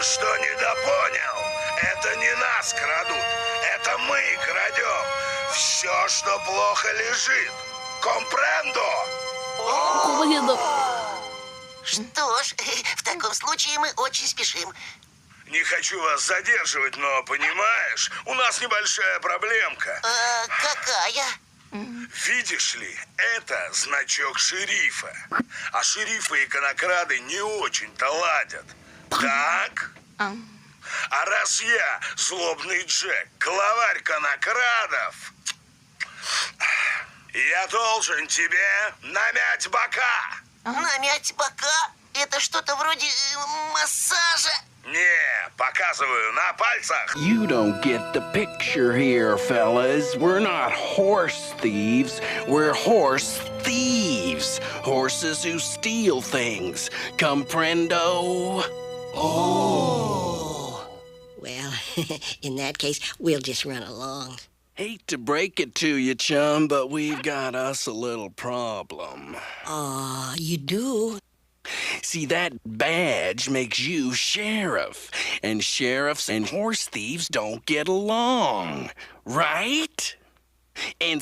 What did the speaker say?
кое-что недопонял. Это не нас крадут, это мы крадем. Все, что плохо лежит. Компрендо? Что ж, в таком случае мы очень спешим. Не хочу вас задерживать, но, понимаешь, у нас небольшая проблемка. Какая? Видишь ли, это значок шерифа. А шерифы и конокрады не очень-то ладят. Так? А раз я, злобный Джек, главарь конокрадов, я должен тебе намять бока. Намять бока? Это что-то вроде массажа? Не, показываю на пальцах. You don't get the picture here, fellas. We're not horse thieves. We're horse thieves. Horses who steal things. Comprendo? Oh. Well, in that case, we'll just run along. Hate to break it to you, chum, but we've got us a little problem. Aw, you do? See, that badge makes you sheriff, and sheriffs and horse thieves don't get along, right? And